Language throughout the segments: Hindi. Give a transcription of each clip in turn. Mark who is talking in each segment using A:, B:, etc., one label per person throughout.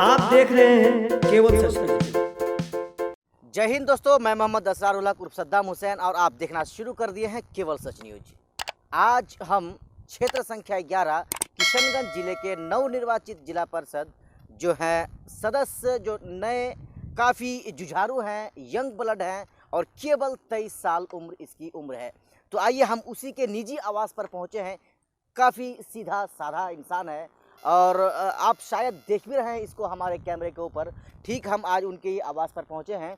A: आप देख रहे हैं केवल सच न्यूज।
B: जय हिंद दोस्तों, मैं मोहम्मद असरार उल हक उर्फ सद्दाम हुसैन और आप देखना शुरू कर दिए हैं केवल सच न्यूज। आज हम क्षेत्र संख्या 11 किशनगंज जिले के नवनिर्वाचित जिला परिषद जो हैं सदस्य, जो नए काफ़ी जुझारू हैं, यंग ब्लड हैं और केवल 23 साल उम्र इसकी उम्र है। तो आइए हम उसी के निजी आवास पर पहुँचे हैं। काफ़ी सीधा साधा इंसान है और आप शायद देख भी रहे हैं इसको हमारे कैमरे के ऊपर। ठीक हम आज उनके ही आवास पर पहुंचे हैं।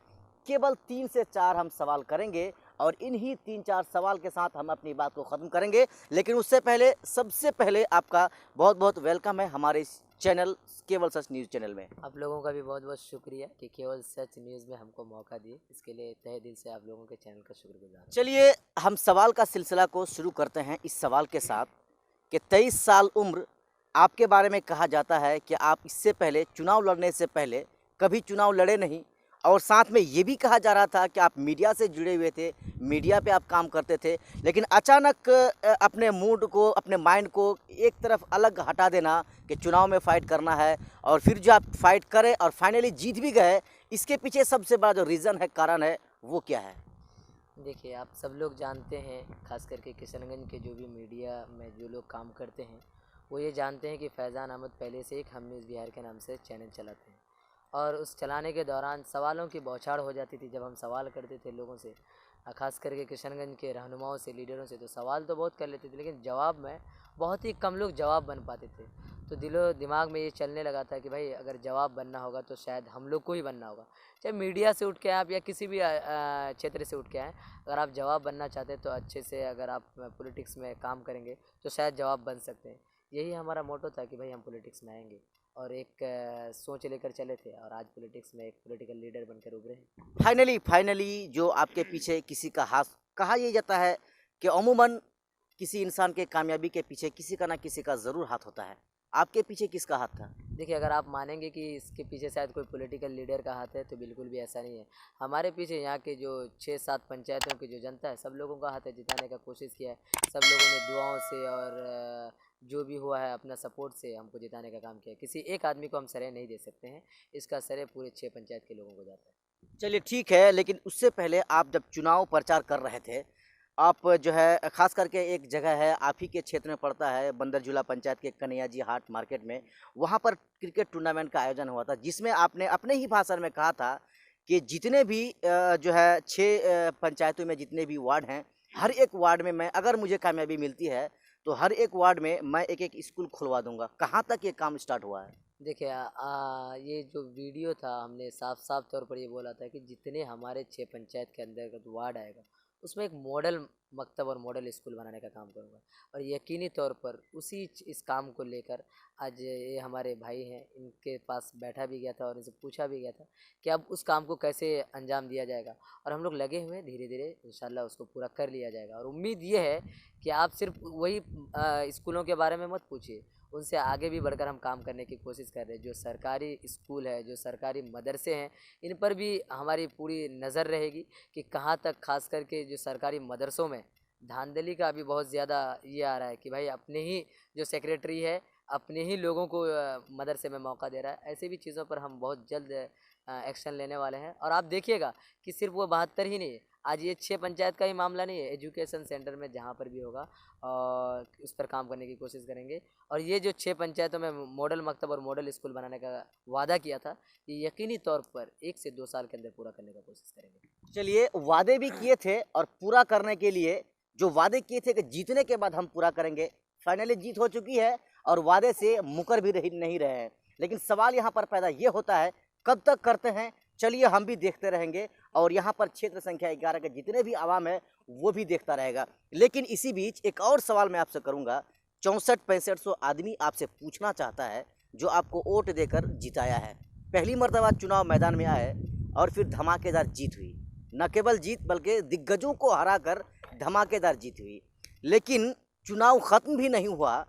B: केवल 3 से 4 हम सवाल करेंगे और इन्हीं 3-4 सवाल के साथ हम अपनी बात को ख़त्म करेंगे। लेकिन उससे पहले सबसे पहले आपका बहुत बहुत वेलकम है हमारे इस चैनल केवल सच न्यूज़ चैनल में।
C: आप लोगों का भी बहुत बहुत शुक्रिया कि केवल सच न्यूज़ में हमको मौका दिए। इसके लिए तहे दिल से आप लोगों के चैनल का शुक्रगुजार हूं।
B: चलिए हम सवाल का सिलसिला को शुरू करते हैं इस सवाल के साथ कि 23 साल उम्र, आपके बारे में कहा जाता है कि आप इससे पहले चुनाव लड़ने से पहले कभी चुनाव लड़े नहीं और साथ में ये भी कहा जा रहा था कि आप मीडिया से जुड़े हुए थे, मीडिया पे आप काम करते थे। लेकिन अचानक अपने मूड को, अपने माइंड को एक तरफ अलग हटा देना कि चुनाव में फ़ाइट करना है और फिर जो आप फाइट करें और फाइनली जीत भी गए, इसके पीछे सबसे बड़ा जो रीज़न है, कारण है, वो क्या है?
C: देखिए, आप सब लोग जानते हैं, खास करके किशनगंज के जो भी मीडिया में जो लोग काम करते हैं वो ये जानते हैं कि फैज़ान अहमद पहले से एक हम न्यूज़ बिहार के नाम से चैनल चलाते हैं और उस चलाने के दौरान सवालों की बौछार हो जाती थी। जब हम सवाल करते थे लोगों से, खास करके किशनगंज के रहनुमाओं से, लीडरों से, तो सवाल तो बहुत कर लेते थे लेकिन जवाब में बहुत ही कम लोग जवाब बन पाते थे। तो दिलो दिमाग में ये चलने लगा था कि भाई अगर जवाब बनना होगा तो शायद हम लोग को ही बनना होगा। चाहे मीडिया से उठ के आए आप या किसी भी क्षेत्र से उठ के आएँ, अगर आप जवाब बनना चाहते हैं तो अच्छे से अगर आप पॉलिटिक्स में काम करेंगे तो शायद जवाब बन सकते हैं। यही हमारा मोटो था कि भाई हम पॉलिटिक्स में आएंगे और एक सोच लेकर चले थे और आज पॉलिटिक्स में एक पॉलिटिकल लीडर बनकर उभरे हैं।
B: फाइनली जो आपके पीछे किसी का हाथ, कहा यह जाता है कि अमूमन किसी इंसान के कामयाबी के पीछे किसी का ना किसी का ज़रूर हाथ होता है। आपके पीछे किसका हाथ था?
C: देखिए, अगर आप मानेंगे कि इसके पीछे शायद कोई पॉलिटिकल लीडर का हाथ है तो बिल्कुल भी ऐसा नहीं है। हमारे पीछे यहाँ के जो 6-7 पंचायतों की जो जनता है, सब लोगों का हाथ है। जिताने का कोशिश किया है, सब लोगों ने दुआओं से और जो भी हुआ है अपना सपोर्ट से हमको जिताने का काम किया है। किसी एक आदमी को हम श्रेय नहीं दे सकते हैं, इसका श्रेय पूरे 6 पंचायत के लोगों को जाता है।
B: चलिए ठीक है, लेकिन उससे पहले आप जब चुनाव प्रचार कर रहे थे, आप जो है ख़ास करके एक जगह है, आप ही के क्षेत्र में पड़ता है, बंदरझूला पंचायत के कन्हैया जी हाट मार्केट में, वहाँ पर क्रिकेट टूर्नामेंट का आयोजन हुआ था, जिसमें आपने अपने ही भाषण में कहा था कि जितने भी जो है 6 पंचायतों में जितने भी वार्ड हैं, हर एक वार्ड में मैं, अगर मुझे कामयाबी मिलती है तो हर एक वार्ड में मैं एक-एक स्कूल खुलवा दूँगा। कहाँ तक ये काम स्टार्ट हुआ है?
C: देखिए, ये जो वीडियो था हमने साफ साफ तौर पर ये बोला था कि जितने हमारे 6 पंचायत के अंतर्गत वार्ड आएगा उसमें एक मॉडल मकतब और मॉडल स्कूल बनाने का काम करूँगा। और यकीनी तौर पर इस काम को लेकर आज ये हमारे भाई हैं, इनके पास बैठा भी गया था और इनसे पूछा भी गया था कि अब उस काम को कैसे अंजाम दिया जाएगा और हम लोग लगे हुए हैं। धीरे धीरे इंशाल्लाह उसको पूरा कर लिया जाएगा और उम्मीद ये है कि आप सिर्फ वही स्कूलों के बारे में मत पूछिए, उनसे आगे भी बढ़कर हम काम करने की कोशिश कर रहे हैं। जो सरकारी स्कूल है, जो सरकारी मदरसे हैं, इन पर भी हमारी पूरी नज़र रहेगी कि कहाँ तक, खास करके जो सरकारी मदरसों में धांधली का अभी बहुत ज़्यादा ये आ रहा है कि भाई अपने ही जो सेक्रेटरी है अपने ही लोगों को मदरसे में मौका दे रहा है। ऐसी भी चीज़ों पर हम बहुत जल्द एक्शन लेने वाले हैं और आप देखिएगा कि सिर्फ वो 72 ही नहीं है, आज ये 6 पंचायत का ही मामला नहीं है, एजुकेशन सेंटर में जहाँ पर भी होगा और उस पर काम करने की कोशिश करेंगे। और ये जो 6 पंचायतों में मॉडल मकतब और मॉडल स्कूल बनाने का वादा किया था, ये यकीनी तौर पर 1 से 2 साल के अंदर पूरा करने का कोशिश करेंगे।
B: चलिए, वादे भी किए थे और पूरा करने के लिए जो वादे किए थे कि जीतने के बाद हम पूरा करेंगे, फाइनली जीत हो चुकी है और वादे से मुकर भी नहीं रहे हैं। लेकिन सवाल यहाँ पर पैदा ये होता है, कब तक करते हैं? चलिए हम भी देखते रहेंगे और यहाँ पर क्षेत्र संख्या 11 के जितने भी आवाम है वो भी देखता रहेगा। लेकिन इसी बीच एक और सवाल मैं आपसे करूँगा। 64-6500 आदमी आपसे पूछना चाहता है, जो आपको वोट देकर जिताया है, पहली मर्तबा चुनाव मैदान में आए और फिर धमाकेदार जीत हुई। न केवल जीत बल्कि दिग्गजों को हराकर धमाकेदार जीत हुई। लेकिन चुनाव ख़त्म भी नहीं हुआ,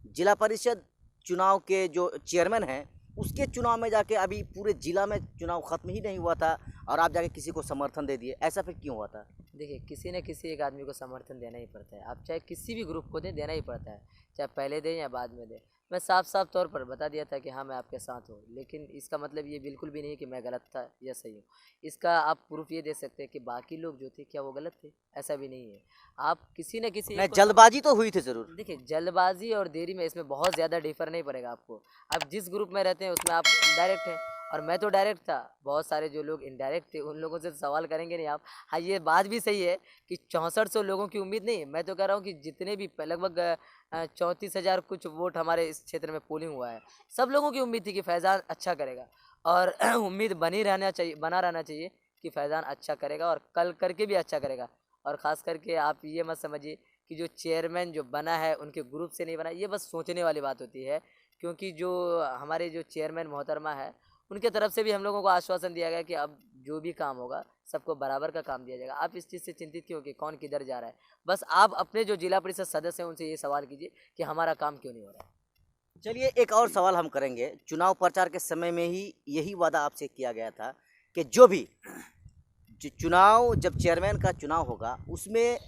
B: जिला परिषद चुनाव के जो चेयरमैन हैं उसके चुनाव में जाके अभी पूरे ज़िला में चुनाव ख़त्म ही नहीं हुआ था और आप जाके किसी को समर्थन दे दिए, ऐसा फिर क्यों हुआ था?
C: देखिए, किसी न किसी एक आदमी को समर्थन देना ही पड़ता है। आप चाहे किसी भी ग्रुप को दें, देना ही पड़ता है, चाहे पहले दें या बाद में दें। मैं साफ साफ तौर पर बता दिया था कि हाँ मैं आपके साथ हूँ, लेकिन इसका मतलब ये बिल्कुल भी नहीं है कि मैं गलत था या सही हूँ। इसका आप प्रूफ ये दे सकते हैं कि बाकी लोग जो थे क्या वो गलत थे, ऐसा भी नहीं है। आप किसी न किसी
B: नहीं,
C: एक को
B: जल्दबाजी तो हुई थी जरूर।
C: देखिए, जल्दबाजी और देरी में इसमें बहुत ज़्यादा डिफर नहीं पड़ेगा आपको। आप जिस ग्रुप में रहते हैं उसमें आप डायरेक्ट हैं और मैं तो डायरेक्ट था। बहुत सारे जो लोग इनडायरेक्ट थे उन लोगों से सवाल करेंगे नहीं आप। हाँ, ये बात भी सही है कि 6400 लोगों की उम्मीद नहीं है। मैं तो कह रहा हूँ कि जितने भी लगभग 34,000 कुछ वोट हमारे इस क्षेत्र में पोलिंग हुआ है, सब लोगों की उम्मीद थी कि फैज़ान अच्छा करेगा और उम्मीद बना रहना चाहिए कि फैज़ान अच्छा करेगा और कल करके भी अच्छा करेगा। और ख़ास करके आप ये मत समझिए कि जो चेयरमैन जो बना है उनके ग्रुप से नहीं बना, ये बस सोचने वाली बात होती है। क्योंकि जो हमारे जो चेयरमैन मोहतरमा है, उनके तरफ से भी हम लोगों को आश्वासन दिया गया कि अब जो भी काम होगा सबको बराबर का काम दिया जाएगा। आप इस चीज़ से चिंतित क्यों कि कौन किधर जा रहा है। बस आप अपने जो जिला परिषद सदस्य हैं उनसे ये सवाल कीजिए कि हमारा काम क्यों नहीं हो रहा है।
B: चलिए, एक और सवाल हम करेंगे। चुनाव प्रचार के समय में ही यही वादा आपसे किया गया था कि जो भी चुनाव, जब चेयरमैन का चुनाव होगा उसमें,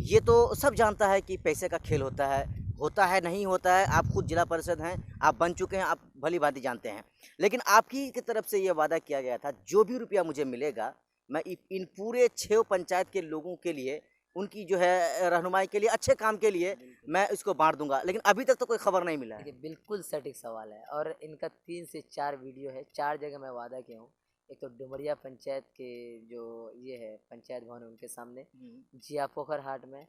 B: ये तो सब जानता है कि पैसे का खेल होता है नहीं होता है। आप खुद जिला परिषद हैं, आप बन चुके हैं, आप भली भांति जानते हैं। लेकिन आपकी की तरफ से ये वादा किया गया था, जो भी रुपया मुझे मिलेगा मैं इन पूरे 6 पंचायत के लोगों के लिए, उनकी जो है रहनुमाई के लिए, अच्छे काम के लिए मैं इसको बांट दूंगा। लेकिन अभी तक तो कोई खबर नहीं मिला है।
C: देखिए, बिल्कुल सटीक सवाल है और इनका 3 से 4 वीडियो है। 4 जगह मैं वादा किया हूँ। एक तो डुमरिया पंचायत के जो ये है पंचायत भवन है उनके सामने, जिया पोखर हाट में,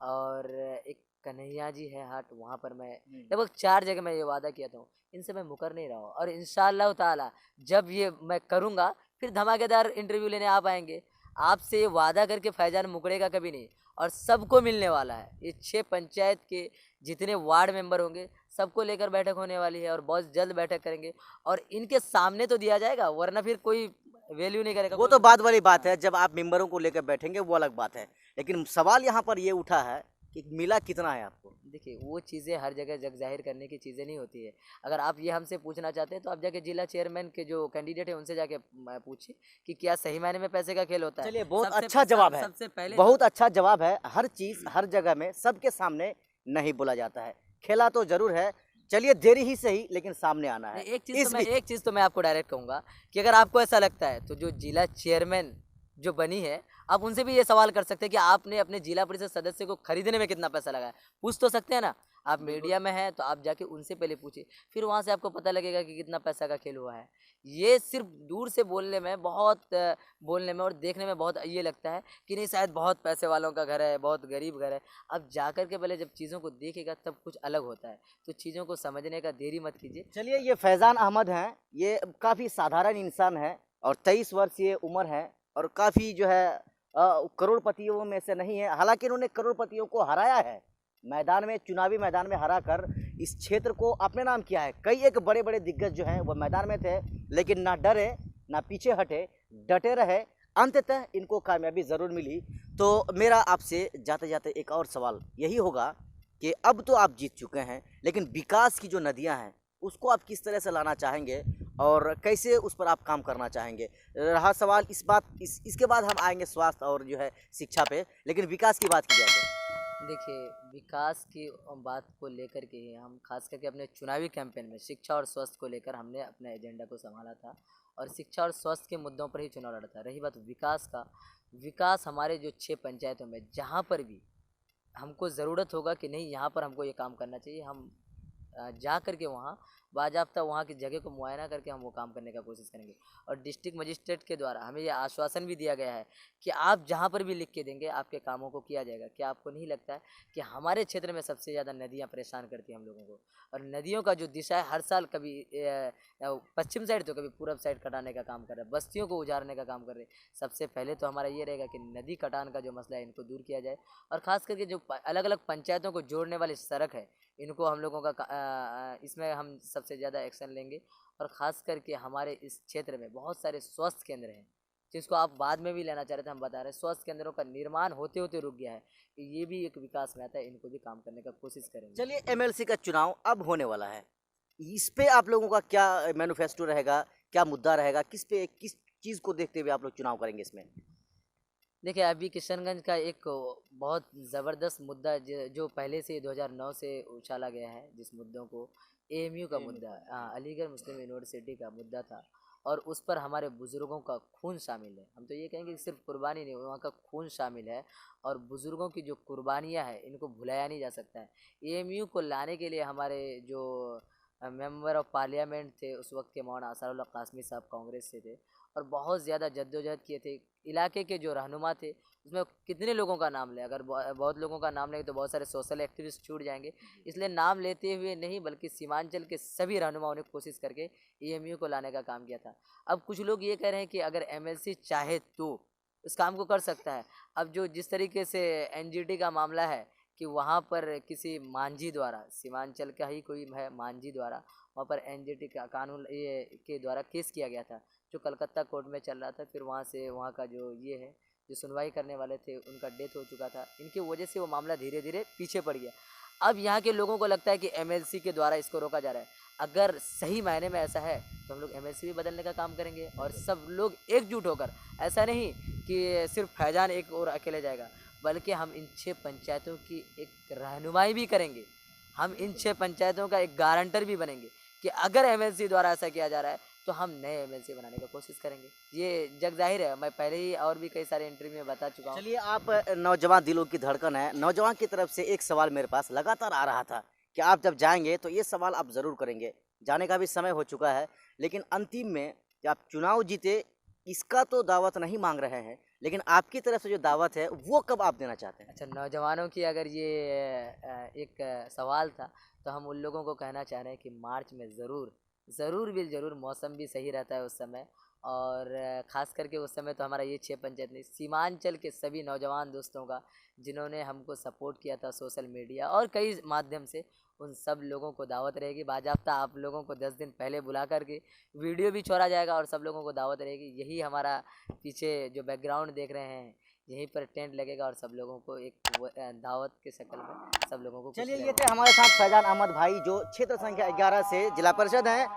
C: और एक कन्हैया जी है हाट, वहाँ पर मैं लगभग 4 जगह मैं ये वादा किया था। इनसे मैं मुकर नहीं रहा हूँ और इंशाअल्लाह ताला जब ये मैं करूँगा फिर धमाकेदार इंटरव्यू लेने आप आएंगे। आपसे ये वादा करके फैजान मुकरेगा कभी नहीं और सबको मिलने वाला है। ये 6 पंचायत के जितने वार्ड मेंबर होंगे सबको लेकर बैठक होने वाली है और बहुत जल्द बैठक करेंगे और इनके सामने तो दिया जाएगा, वरना फिर कोई वैल्यू नहीं करेगा।
B: वो तो बाद वाली बात है, जब आप मेंबरों को लेकर बैठेंगे वो अलग बात है। लेकिन सवाल यहाँ पर ये उठा है कि मिला कितना है आपको?
C: देखिए, वो चीज़ें हर जगह जग जाहिर करने की चीज़ें नहीं होती है। अगर आप ये हमसे पूछना चाहते हैं तो आप जाके जिला चेयरमैन के जो कैंडिडेट है उनसे जाके पूछिए कि क्या सही मायने में पैसे का खेल होता है।
B: चलिए, बहुत
C: सबसे
B: अच्छा जवाब है।
C: सबसे पहले
B: बहुत अच्छा जवाब है। हर चीज़ हर जगह में सबके सामने नहीं बोला जाता है। खेला तो ज़रूर है। चलिए, देरी ही सही, लेकिन सामने आना है।
C: एक
B: इस बीच
C: चीज़ तो मैं आपको डायरेक्ट कहूँगा कि अगर आपको ऐसा लगता है तो जो जिला चेयरमैन जो बनी है, आप उनसे भी ये सवाल कर सकते हैं कि आपने अपने जिला परिषद सदस्य को खरीदने में कितना पैसा लगाया। पूछ तो सकते हैं ना। आप मीडिया में हैं तो आप जाके उनसे पहले पूछिए, फिर वहाँ से आपको पता लगेगा कि कितना पैसा का खेल हुआ है। ये सिर्फ दूर से बोलने में और देखने में बहुत ये लगता है कि नहीं शायद बहुत पैसे वालों का घर है, बहुत गरीब घर है। अब जाकर के पहले जब चीज़ों को देखेगा तब कुछ अलग होता है। तो चीज़ों को समझने का देरी मत कीजिए।
B: चलिए, ये फैज़ान अहमद हैं। ये काफ़ी साधारण इंसान है और 23 वर्ष ये उम्र है और काफ़ी जो है करोड़पतियों में से नहीं है। हालांकि इन्होंने करोड़पतियों को हराया है, मैदान में, चुनावी मैदान में हरा कर इस क्षेत्र को अपने नाम किया है। कई एक बड़े बड़े दिग्गज जो हैं वो मैदान में थे, लेकिन ना डरे ना पीछे हटे, डटे रहे। अंततः इनको कामयाबी ज़रूर मिली। तो मेरा आपसे जाते जाते एक और सवाल यही होगा कि अब तो आप जीत चुके हैं, लेकिन विकास की जो नदियां हैं उसको आप किस तरह से लाना चाहेंगे और कैसे उस पर आप काम करना चाहेंगे? रहा सवाल इसके बाद हम आएंगे स्वास्थ्य और जो है शिक्षा पे, लेकिन विकास की बात की जाए तो।
C: देखिए, विकास की बात को लेकर के ही हम खास करके अपने चुनावी कैंपेन में शिक्षा और स्वास्थ्य को लेकर हमने अपने एजेंडा को संभाला था और शिक्षा और स्वास्थ्य के मुद्दों पर ही चुनाव लड़ा था। रही बात विकास का, विकास हमारे जो 6 पंचायतों में जहाँ पर भी हमको ज़रूरत होगा कि नहीं यहाँ पर हमको ये काम करना चाहिए, हम जा कर के वहाँ बाज़ाब्ता वहाँ की जगह को मुआयना करके हम वो काम करने का कोशिश करेंगे। और डिस्ट्रिक्ट मजिस्ट्रेट के द्वारा हमें ये आश्वासन भी दिया गया है कि आप जहाँ पर भी लिख के देंगे आपके कामों को किया जाएगा। क्या आपको नहीं लगता है कि हमारे क्षेत्र में सबसे ज़्यादा नदियाँ परेशान करती हैं हम लोगों को, और नदियों का जो दिशा है हर साल कभी पश्चिम साइड तो कभी पूरब साइड कटाने का काम कर रहे हैं, बस्तियों को उजाड़ने का काम कर रहे हैं। सबसे पहले तो हमारा ये रहेगा कि नदी कटान का जो मसला है इनको दूर किया जाए और ख़ास करके जो अलग अलग पंचायतों को जोड़ने वाली सड़क है इनको हम लोगों का इसमें हम सबसे ज़्यादा एक्शन लेंगे। और ख़ास करके हमारे इस क्षेत्र में बहुत सारे स्वास्थ्य केंद्र हैं जिसको आप बाद में भी लेना चाह रहे थे, हम बता रहे हैं स्वास्थ्य केंद्रों का निर्माण होते होते रुक गया है। ये भी एक विकास में आता है, इनको भी काम करने का कोशिश करेंगे।
B: चलिए, एमएलसी का चुनाव अब होने वाला है, इस पे आप लोगों का क्या मैनिफेस्टो रहेगा, क्या मुद्दा रहेगा, किस चीज़ को देखते हुए आप लोग चुनाव करेंगे इसमें?
C: देखिए, अभी किशनगंज का एक बहुत ज़बरदस्त मुद्दा जो पहले से 2009 से उछाला गया है, जिस मुद्दों को एएमयू का मुद्दा, हाँ, अलीगढ़ मुस्लिम यूनिवर्सिटी का मुद्दा था और उस पर हमारे बुज़ुर्गों का खून शामिल है। हम तो ये कहेंगे कि सिर्फ कुर्बानी नहीं, वहाँ का खून शामिल है और बुज़ुर्गों की जो कुर्बानियाँ हैं इनको भुलाया नहीं जा सकता है। एएमयू को लाने के लिए हमारे जो मेंबर ऑफ पार्लियामेंट थे उस वक्त के, मौलाना असदुल्लाह कासमी साहब कांग्रेस से थे और बहुत ज़्यादा जद्दोजहद किए थे। इलाके के जो रहनुमा थे उसमें कितने लोगों का नाम लें, अगर बहुत लोगों का नाम लेंगे तो बहुत सारे सोशल एक्टिविस्ट छूट जाएंगे, इसलिए नाम लेते हुए नहीं बल्कि सीमांचल के सभी रहनुमाओं ने कोशिश करके एएमयू को लाने का काम किया था। अब कुछ लोग ये कह रहे हैं कि अगर एमएलसी चाहे तो इस काम को कर सकता है। अब जो जिस तरीके से एनजीटी का मामला है कि वहाँ पर किसी मांझी द्वारा, सीमांचल का ही कोई है मांझी द्वारा, वहाँ पर एनजीटी का कानून ये के द्वारा केस किया गया था जो कलकत्ता कोर्ट में चल रहा था। फिर वहाँ से वहाँ का जो ये है जो सुनवाई करने वाले थे उनका डेथ हो चुका था, इनकी वजह से वो मामला धीरे धीरे पीछे पड़ गया। अब यहाँ के लोगों को लगता है कि एमएलसी के द्वारा इसको रोका जा रहा है। अगर सही मायने में ऐसा है तो हम लोग एमएलसी भी बदलने का काम करेंगे और सब लोग एकजुट होकर, ऐसा नहीं कि सिर्फ फैजान एक और अकेले जाएगा, बल्कि हम इन 6 पंचायतों की एक रहनुमाई भी करेंगे। हम इन 6 पंचायतों का एक गारंटर भी बनेंगे कि अगर एमएलसी द्वारा ऐसा किया जा रहा है तो हम नए एमएलसी बनाने का कोशिश करेंगे। ये जग जाहिर है, मैं पहले ही और भी कई सारे इंटरव्यू में बता चुका हूँ।
B: चलिए, आप नौजवान दिलों की धड़कन है, नौजवान की तरफ से एक सवाल मेरे पास लगातार आ रहा था कि आप जब जाएंगे तो ये सवाल आप ज़रूर करेंगे। जाने का भी समय हो चुका है, लेकिन अंतिम में जब आप चुनाव जीते इसका तो दावत नहीं मांग रहे हैं, लेकिन आपकी तरफ से जो दावत है वो कब आप देना चाहते हैं?
C: अच्छा, नौजवानों की अगर ये एक सवाल था तो हम उन लोगों को कहना चाह रहे हैं कि मार्च में ज़रूर मौसम भी सही रहता है उस समय, और ख़ास करके उस समय तो हमारा ये 6 पंचायत नहीं, सीमांचल के सभी नौजवान दोस्तों का जिन्होंने हमको सपोर्ट किया था सोशल मीडिया और कई माध्यम से, उन सब लोगों को दावत रहेगी बाज़ाब्ता। आप लोगों को 10 दिन पहले बुला करके वीडियो भी छोड़ा जाएगा और सब लोगों को दावत रहेगी। यही हमारा पीछे जो बैकग्राउंड देख रहे हैं, यहीं पर टेंट लगेगा और सब लोगों को एक दावत के शक्ल में सब लोगों को कुछ
B: चलिए, ये
C: देना
B: थे हमारे साथ फैजान अहमद भाई जो क्षेत्र संख्या 11 से जिला परिषद हैं